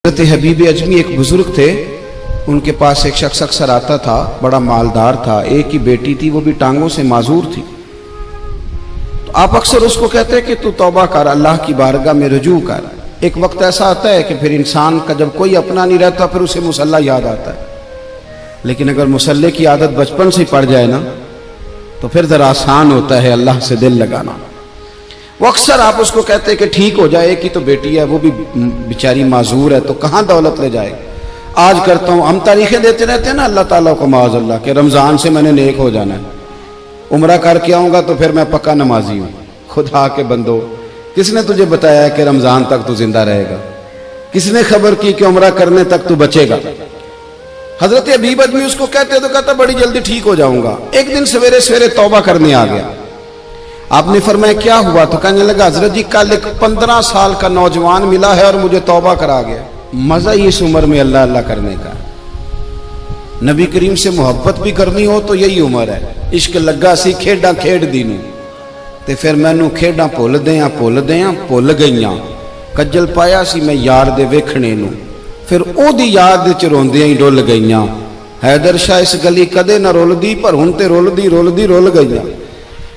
हज़रत हबीब अजमी एक बुजुर्ग थे, उनके पास एक शख्स अक्सर आता था, बड़ा मालदार था, एक ही बेटी थी, वो भी टांगों से माजूर थी। तो आप अक्सर उसको कहते कि तू तौबा कर, अल्लाह की बारगाह में रुजू कर। एक वक्त ऐसा आता है कि फिर इंसान का जब कोई अपना नहीं रहता फिर उसे मुसल्ला याद आता है, लेकिन अगर मुसल्ले की आदत बचपन से पड़ जाए ना तो फिर जरा आसान होता है अल्लाह से दिल लगाना। वो अक्सर आप उसको कहते कि ठीक हो जाए, कि तो बेटी है, वो भी बेचारी माजूर है, तो कहाँ दौलत ले जाए। आज करता हूँ, हम तारीखें देते रहते हैं ना अल्लाह ताला को माज़अल्लाह के रमज़ान से मैंने नेक हो जाना है, उम्रा करके आऊँगा तो फिर मैं पक्का नमाजी हूँ। खुदा के बंदो, किसने तुझे बताया है कि रमज़ान तक तू जिंदा रहेगा? किसने खबर की कि उम्रा करने तक तू बचेगा? हजरत हबीब अजमी उसको कहते तो कहता बड़ी जल्दी ठीक हो जाऊंगा। एक दिन सवेरे सवेरे तौबा करने आ गया। आपने फरमाया क्या हुआ? तो कहने लगा हजरत जी कल एक 15 साल का नौजवान मिला है और मुझे तौबा करा गया। मजा ही इस उम्र में अल्लाह अल्लाह करने का। नबी करीम से मोहब्बत भी करनी हो तो यही उम्र है। इश्क लगा सी खेडा खेड दी नूं ते फिर मैनू खेडा भुल भुल गईयां। कज्जल पाया सी मैं यार दे वेखणे नूं, फिर ओदी याद विच रोंदियां ही डुल गईयां। हैदर शाह इस गली कदे न रुलदी, पर हुण ते रुलदी रुल गईयां।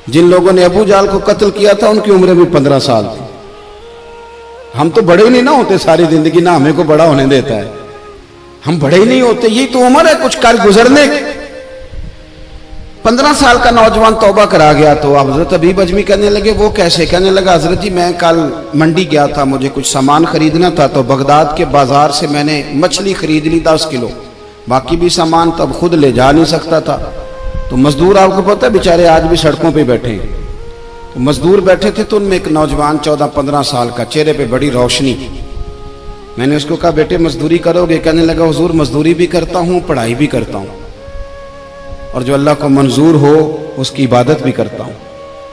जिन लोगों ने अबू जाल को कत्ल किया था उनकी उम्र भी 15 साल थी। हम तो बड़े ही नहीं ना होते, सारी जिंदगी ना हमें को बड़ा होने देता है, हम बड़े ही नहीं होते। यही तो उम्र है कुछ कर गुजरने की। 15 साल का नौजवान तौबा करा गया। तो हजरत हबीब अजमी कहने लगे वो कैसे? कहने लगा हजरत जी मैं कल मंडी गया था, मुझे कुछ सामान खरीदना था, तो बगदाद के बाजार से मैंने मछली खरीद ली 10 किलो, बाकी भी सामान तब खुद ले जा नहीं सकता था। तो मजदूर आपको पता है बेचारे आज भी सड़कों पे बैठे हैं। तो मजदूर बैठे थे तो उनमें एक नौजवान 14-15 साल का, चेहरे पे बड़ी रोशनी। मैंने उसको कहा बेटे मजदूरी करोगे? कहने लगा हुजूर मजदूरी भी करता हूँ, पढ़ाई भी करता हूँ, और जो अल्लाह को मंजूर हो उसकी इबादत भी करता हूँ।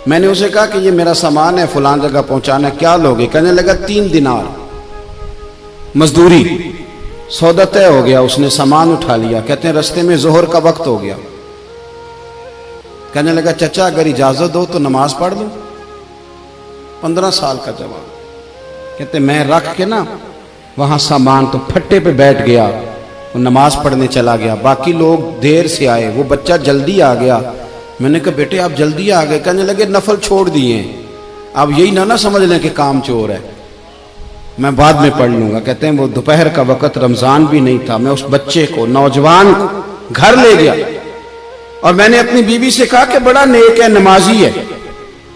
मैंने उसे कहा कि ये मेरा सामान है, फलान जगह पहुंचाना है, क्या लोगे? कहने लगा 3 दिनार मजदूरी। सौदा तय हो गया, उसने सामान उठा लिया। कहते हैं रास्ते में जोहर का वक्त हो गया। कहने लगा चचा अगर इजाजत दो तो नमाज पढ़ लूं। 15 साल का जवान। कहते मैं रख के ना वहां सामान तो फट्टे पे बैठ गया, वो नमाज पढ़ने चला गया। बाकी लोग देर से आए, वो बच्चा जल्दी आ गया। मैंने कहा बेटे आप जल्दी आ गए? कहने लगे नफल छोड़ दिए, अब यही ना समझ लें कि काम चोर है, मैं बाद में पढ़ लूंगा। कहते हैं वो दोपहर का वक्त, रमजान भी नहीं था। मैं उस बच्चे को, नौजवान को घर ले गया और मैंने अपनी बीवी से कहा कि बड़ा नेक है, नमाजी है।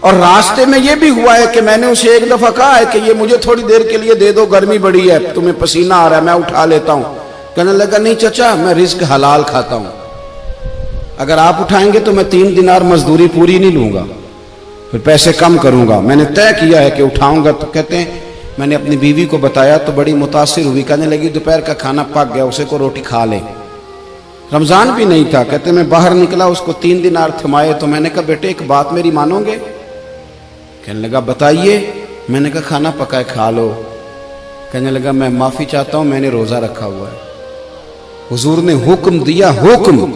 और रास्ते में यह भी हुआ है कि मैंने उसे एक दफा कहा है कि ये मुझे थोड़ी देर के लिए दे दो, गर्मी बड़ी है, तुम्हें पसीना आ रहा है, मैं उठा लेता हूं। कहने लगा नहीं चचा मैं रिस्क हलाल खाता हूं, अगर आप उठाएंगे तो मैं 3 दिनार मजदूरी पूरी नहीं लूंगा, फिर पैसे कम करूंगा। मैंने तय किया है कि उठाऊंगा। तो कहते हैं मैंने अपनी बीवी को बताया तो बड़ी मुतासिर हुई। कहने लगी दोपहर का खाना पक गया, उसे को रोटी खा ले। रमजान भी नहीं था। कहते मैं बाहर निकला, उसको 3 दिनार थमाए। तो मैंने कहा बेटे एक बात मेरी मानोगे? कहने लगा बताइए। मैंने कहा खाना पकाए खा लो। कहने लगा मैं माफी चाहता हूं, मैंने रोजा रखा हुआ है। हुजूर ने हुक्म दिया, हुक्म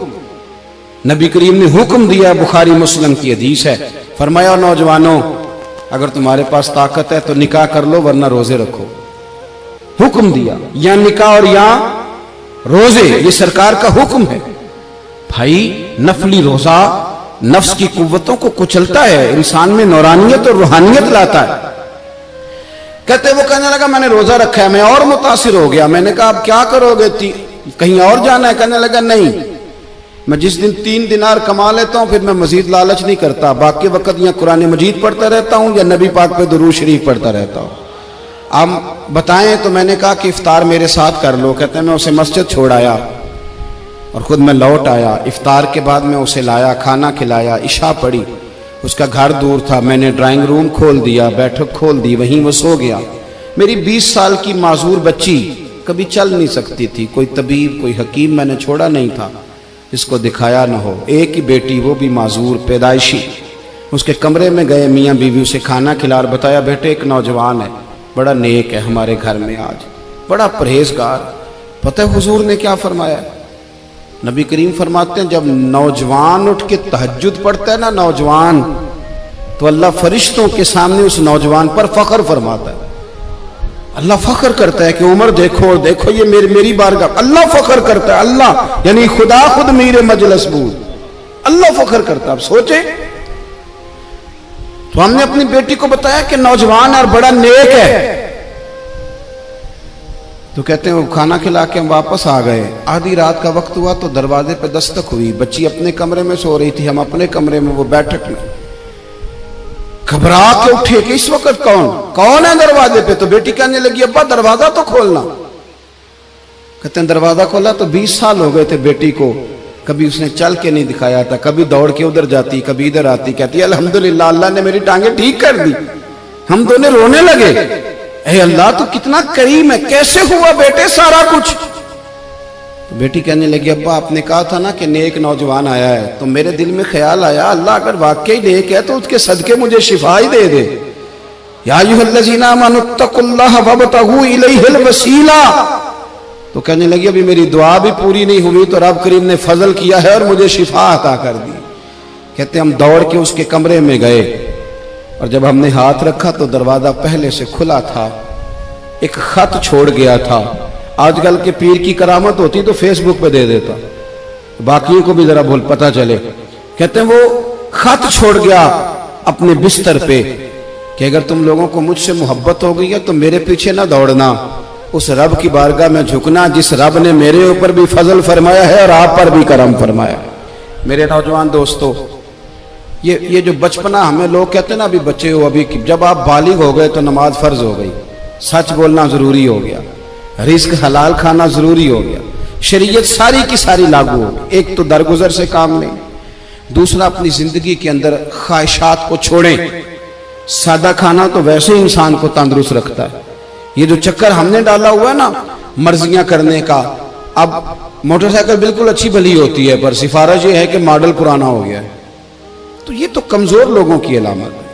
नबी करीम ने हुक्म दिया, बुखारी मुस्लिम की हदीस है। फरमाया नौजवानों अगर तुम्हारे पास ताकत है तो निकाह कर लो, वरना रोजे रखो। हुक्म दिया, या निकाह और या रोजे, ये सरकार का हुक्म है। भाई नफली रोजा नफ्स की कुव्वतों को कुचलता है, इंसान में नौरानियत और रूहानियत लाता है। कहते वो कहने लगा मैंने रोजा रखा है। मैं और मुतासिर हो गया। मैंने कहा अब क्या करोगे? कहीं और जाना है? कहने लगा नहीं, मैं जिस दिन 3 दिनार कमा लेता हूं फिर मैं मजीद लालच नहीं करता, बाकी वक्त या कुरान मजीद पढ़ता रहता हूं या नबी पाक पे दुरूद शरीफ पढ़ता रहता हूं। आप बताएं। तो मैंने कहा कि इफ्तार मेरे साथ कर लो। कहते हैं मैं उसे मस्जिद छोड़ आया और खुद मैं लौट आया। इफ्तार के बाद मैं उसे लाया, खाना खिलाया, इशा पढ़ी। उसका घर दूर था, मैंने ड्राइंग रूम खोल दिया, बैठक खोल दी, वहीं वो सो गया। मेरी 20 साल की माजूर बच्ची कभी चल नहीं सकती थी, कोई तबीब कोई हकीम मैंने छोड़ा नहीं था जिसको दिखाया न हो। एक ही बेटी, वो भी माजूर पैदाइशी। उसके कमरे में गए, मियाँ बीवी उसे खाना खिला, बताया बेटे एक नौजवान है, बड़ा नेक है हमारे घर में, आज बड़ा परहेजगार। पता है हुजूर ने क्या फरमाया? नबी करीम फरमाते हैं जब नौजवान उठ के तहज्जुद पढ़ता है ना नौजवान, तो अल्लाह फरिश्तों के सामने उस नौजवान पर फख्र फरमाता है। अल्लाह फख्र करता है कि उमर देखो देखो ये मेरी बारगाह, अल्लाह फख्र करता है, अल्लाह यानी खुदा खुद मीर मजलिस बूद, अल्लाह फख्र करता है। आप सोचे, तो हमने अपनी बेटी को बताया कि नौजवान और बड़ा नेक है, तो कहते हैं वो खाना खिला के हम वापस आ गए। आधी रात का वक्त हुआ तो दरवाजे पे दस्तक हुई, बच्ची अपने कमरे में सो रही थी, हम अपने कमरे में, वो बैठक में। घबरा के उठे कि इस वक्त कौन है दरवाजे पे? तो बेटी कहने लगी अब्बा दरवाजा तो खोलना। कहते हैं दरवाजा खोला तो 20 साल हो गए थे बेटी को, कभी उसने चल के नहीं दिखाया था, कभी दौड़ के उधर जाती, कभी इधर आती। कहती है अल्हम्दुलिल्लाह अल्लाह ने मेरी टांगे ठीक कर दी। हम दोनों रोने लगे, ए अल्लाह तो कितना करीम है, कैसे हुआ बेटे सारा कुछ? तो बेटी कहने लगी अब्बा आपने कहा था ना कि नेक नौजवान आया है, तो मेरे दिल में ख्याल आया अल्लाह अगर वाकई नेक है तो उसके सदके मुझे शिफा ही दे दे। या अय्युहल्लज़ीना आमनुत्तकुल्लाह वब्तगू इलैहिल वसीला। तो कहने लगी अभी मेरी दुआ भी पूरी नहीं हुई तो रब करीम ने फजल किया है और मुझे शिफा अता कर दी। कहते हम दौड़ के उसके कमरे में गए और जब हमने हाथ रखा तो दरवाजा पहले से खुला था, एक खत छोड़ गया था। आजकल के पीर की करामत होती तो फेसबुक पे दे देता, बाकियों को भी जरा भूल पता चले। कहते हैं वो खत छोड़ गया अपने बिस्तर पे कि अगर तुम लोगों को मुझसे मोहब्बत हो गई है तो मेरे पीछे ना दौड़ना, उस रब की बारगाह में झुकना जिस रब ने मेरे ऊपर भी फजल फरमाया है और आप पर भी करम फरमाया। मेरे नौजवान दोस्तों, ये जो बचपना हमें लोग कहते हैं ना अभी बच्चे हो, अभी जब आप बालिग हो गए तो नमाज फर्ज हो गई, सच बोलना जरूरी हो गया, रिस्क हलाल खाना जरूरी हो गया, शरीयत सारी की सारी लागू हो गई। एक तो दरगुजर से काम लें, दूसरा अपनी जिंदगी के अंदर ख्वाहिशात को छोड़ें। सादा खाना तो वैसे ही इंसान को तंदुरुस्त रखता है। ये जो चक्कर हमने डाला हुआ है ना मर्जियां करने का, अब मोटरसाइकिल बिल्कुल अच्छी भली होती है पर सिफारिश ये है कि मॉडल पुराना हो गया है, तो ये तो कमजोर लोगों की अलामत है।